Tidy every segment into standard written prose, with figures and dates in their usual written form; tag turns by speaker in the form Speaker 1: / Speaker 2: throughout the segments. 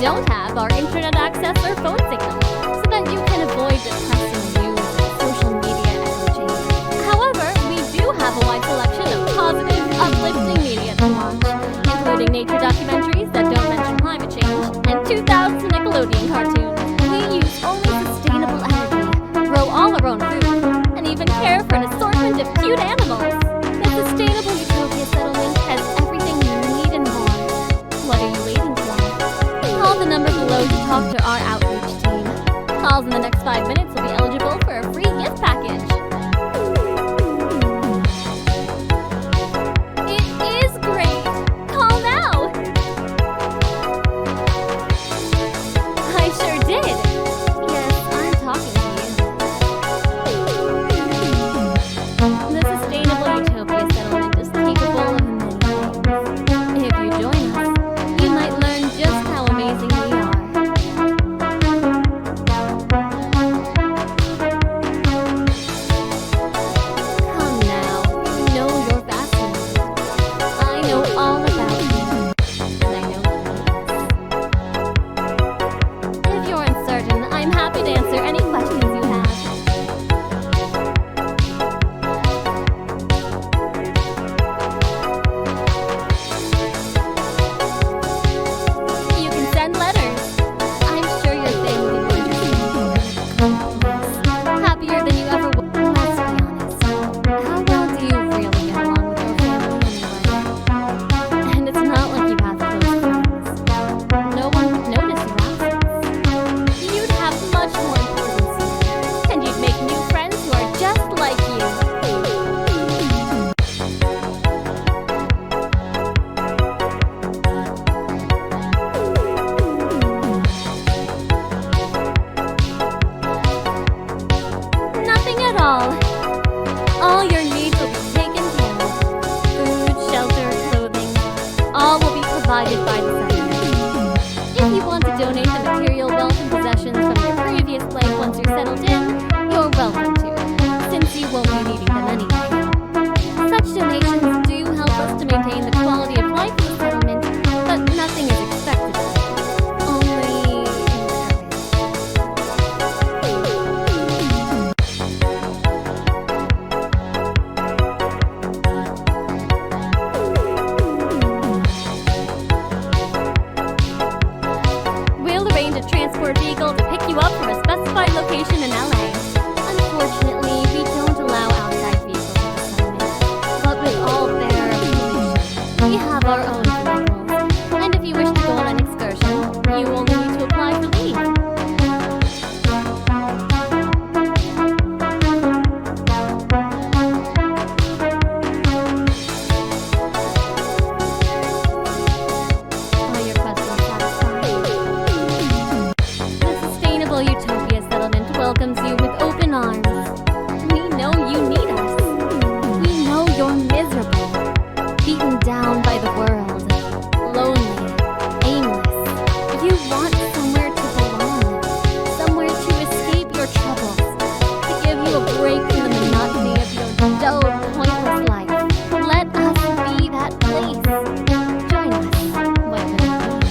Speaker 1: don't have are internet access or phone signal, so that you can avoid depressing news and social media echo chambers. However, we do have a wide selection of positive, uplifting media to watch, including nature documentaries that don't mention climate change, and 2,000 Nickelodeon cartoons. We use only sustainable energy, grow all our own food, and even care for an assortment of cute animals. The Sustainable Utopia Settlement has everything you need and more. What are you waiting for? Call the number below to talk to our outreach team. Calls in the next 5 minutes will be eligible for a free gift package. It is great! Call now! I sure did! Yes, I'm talking to you. The Sustainable Utopia Settlement is capable of many things. If you join us, you might learn just how amazing we are. Come now, you know you're fascinated. I know all about you, and I know you. If you're uncertain, I'm happy to answer any questions you have. You can send letters. I'm sure you're thankful for this. Happier than you ever were. Let's be honest. How well do you really get along with your family anyway? And it's not like you have close friends. No one would notice your absence. You'd have much more importance here, and you'd make new friends who are just like you. Nothing at all. All your needs will be taken care of. Food, shelter, clothing, all will be provided by the settlement. If you want to donate the material wealth and possessions from your previous place once you're settled in, you're welcome to, since you won't be needing them anyway. Such donations do help us to maintain the quality of life in the settlement, but nothing is expected of it. Only we'll arrange a transport vehicle to pick you up from a specified location in LA. Unfortunately, we don't allow outside vehicles in the settlement, but with all their pollution, we have our own vehicles. And if you wish to go on an excursion, you only need to apply for leave. Are your questions satisfied? The Sustainable Utopia Settlement welcomes you with open arms. We know you need us. We know you're miserable, beaten down by the world, lonely, aimless. You want somewhere to belong, somewhere to escape your troubles, to give you a break from the monotony of your dull, pointless life. Let us be that place. Join us. What could it be?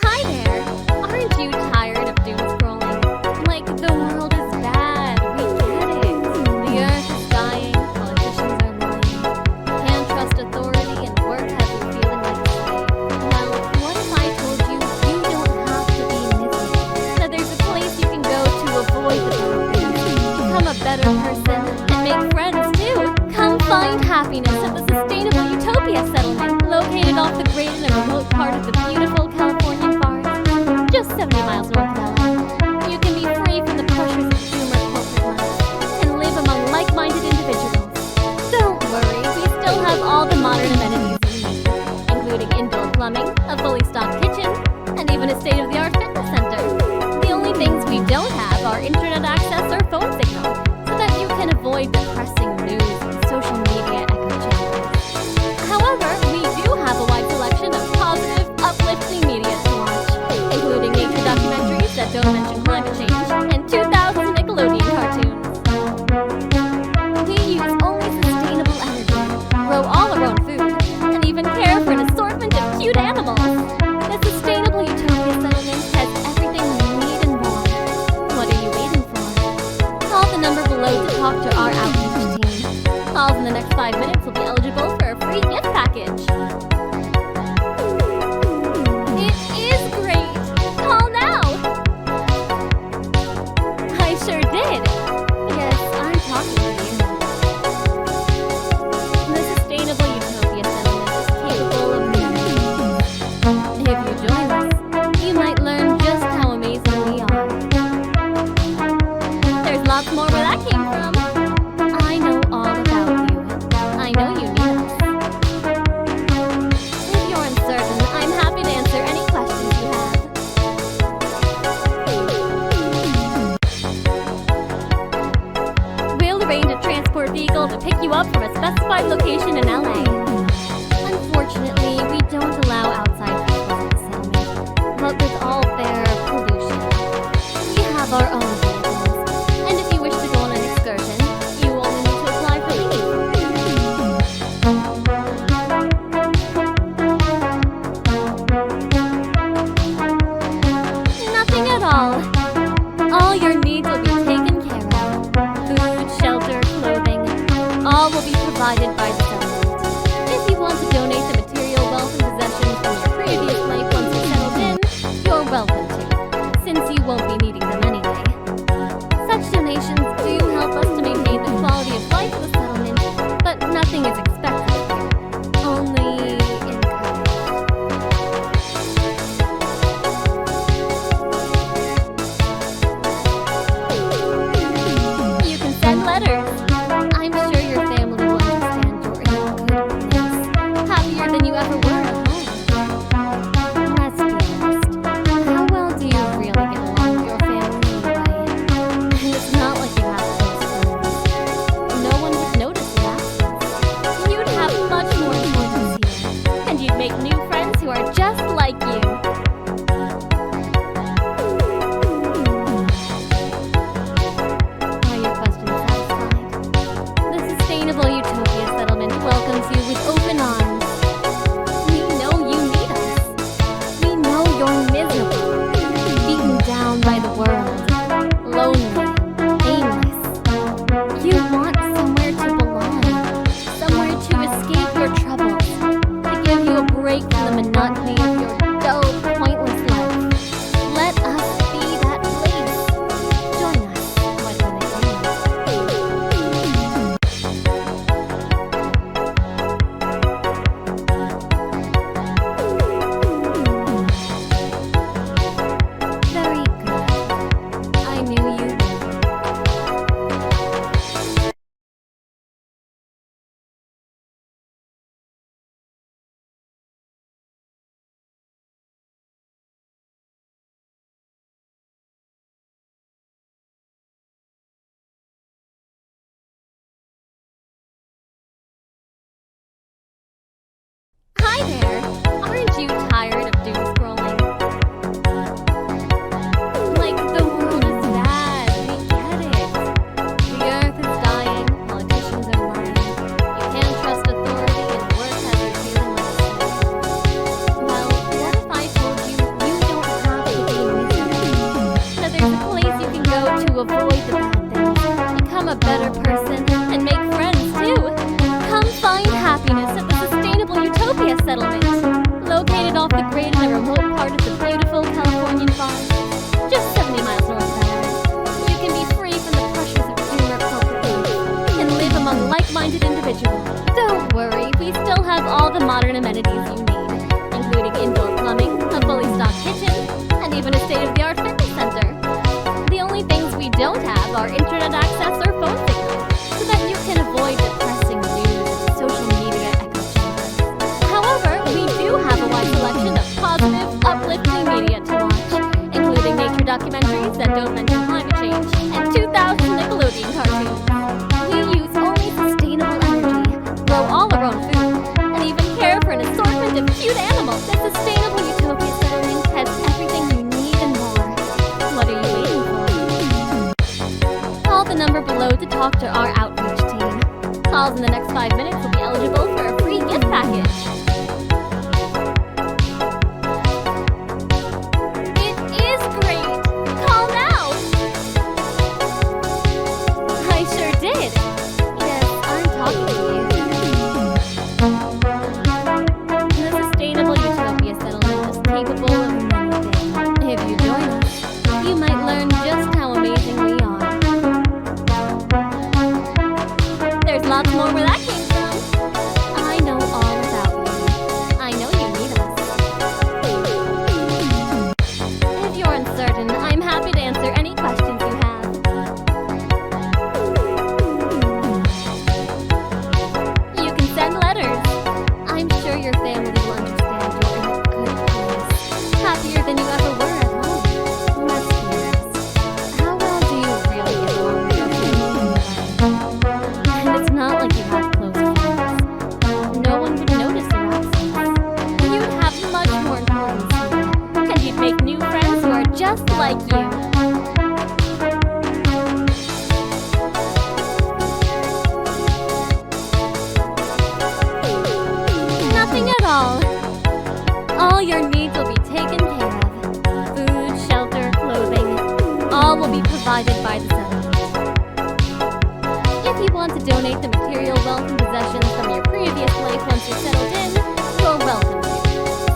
Speaker 1: Hi there! Aren't you tired of doom scrolling? Like, the world is bad, we get it. The earth is dying, politicians are lying. Can't trust authority, and work has you feeling like a slave. Well, what if I told you you don't have to be miserable? That there's a place you can go to avoid the bad things, become a better person, and make friends too. Come find happiness at the Sustainable Utopia Settlement, located off the great and remote part of the beautiful Californian forest, just 70 miles north of LA. You can be free from the pressures of consumer corporate life and live among like-minded individuals. Don't worry, we still have all the modern amenities you need, including indoor plumbing, a fully stocked kitchen, and even a state-of-the-art fitness center. The only things we don't have are internet access or phone the next 5 minutes will be eligible for a free gift package. It is great! Call now! I sure did. Yes, I'm talking to you. The sustainable utopia settlement is capable of many things. If you join us, you might learn just how amazing we are. There's lots more where that came from. I know all about you. I know you need us. If you're uncertain, I'm happy to answer any questions you have. We'll arrange a transport vehicle to pick you up from a specified location in LA. Unfortunately, we don't allow outside vehicles at the settlement, but with all their pollution, we have our own vehicles. And if you wish to go on an excursion, you only need to apply for leave. Nothing at all. All your needs will be taken care of. Food, shelter, clothing, all will be provided by the settlement. If you want to donate the material wealth and possessions from your previous life once you're settled in, you're welcome to, since you won't be needing them anyway. Such donations do help us to maintain the quality of life of the settlement, but nothing is expected of you. Only encouraged. You can send letters. I'm sure your family will understand you're in a good place. Happier than you ever were at home. Let's be honest. How well do you really get along with your family anyway? And it's not like you have close friends. No one would notice your absence. You'd have much more importance here. And you'd make new friends who are just like you. Are your questions satisfied? The sustainable utopia settlement welcomes you with open arms. We know you need us. We know you're miserable, beaten down by the world, lonely, aimless. You want somewhere to belong, somewhere to escape your troubles, to give you a break from the monotony of your dull, pointless life. Let us be that place. Join us, like when it rains. Very good. I knew you would. Hi there! Aren't you tired of doom scrolling? Like, the world is bad, we get it. The earth is dying, politicians are lying. You can't trust authority, and work has you feeling like a slave. Well, what if I told you you don't have to be miserable? That there's a place you can go to avoid the bad things, become a better person, and make friends too. Come find happiness at the sustainable utopia settlement, located off the grid in a remote part of the beautiful Californian forest, just 70 miles north of LA. You can be free from the pressures of doom or corporate life, and live among like-minded individuals. Don't worry, we still have all the modern amenities you need, including indoor plumbing, a fully stocked kitchen, and even a state-of-the-art fitness center. The only things we don't have are internet access or phone signal, so that you can avoid depressing news and social media echo chambers. However, we do have a wide selection of positive, uplifting media to watch, including nature documentaries that don't mention climate change, and 2,000 Nickelodeon cartoons. We use only sustainable energy, grow all our own food, and even care for an assortment of cute animals. The sustainable utopia settlement has everything you need and more. What are you waiting for? Call the number below to talk to our outreach team. Calls in the next 5 minutes will be eligible for a free gift package. It is great! Call now! I sure did. Yes, I'm talking to you. provided by the settlement. If you want to donate the material wealth and possessions from your previous life once you're settled in, you're welcome to,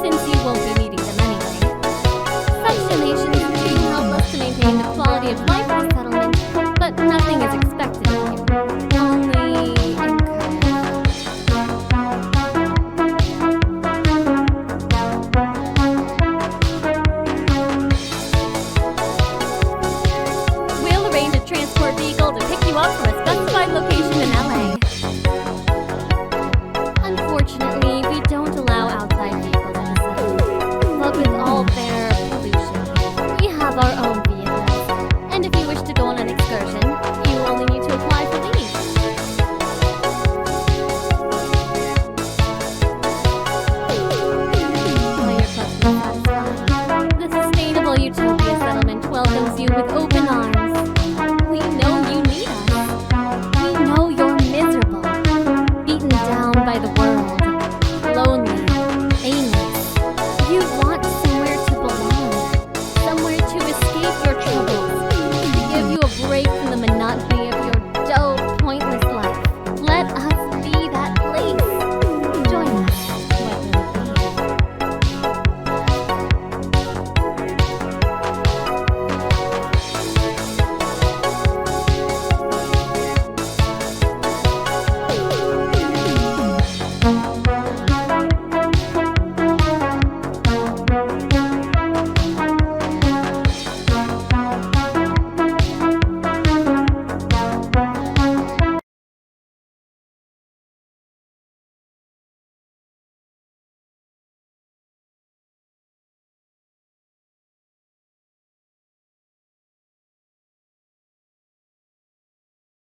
Speaker 1: since you won't be needing them anyway. Such donations do help us to maintain the quality of life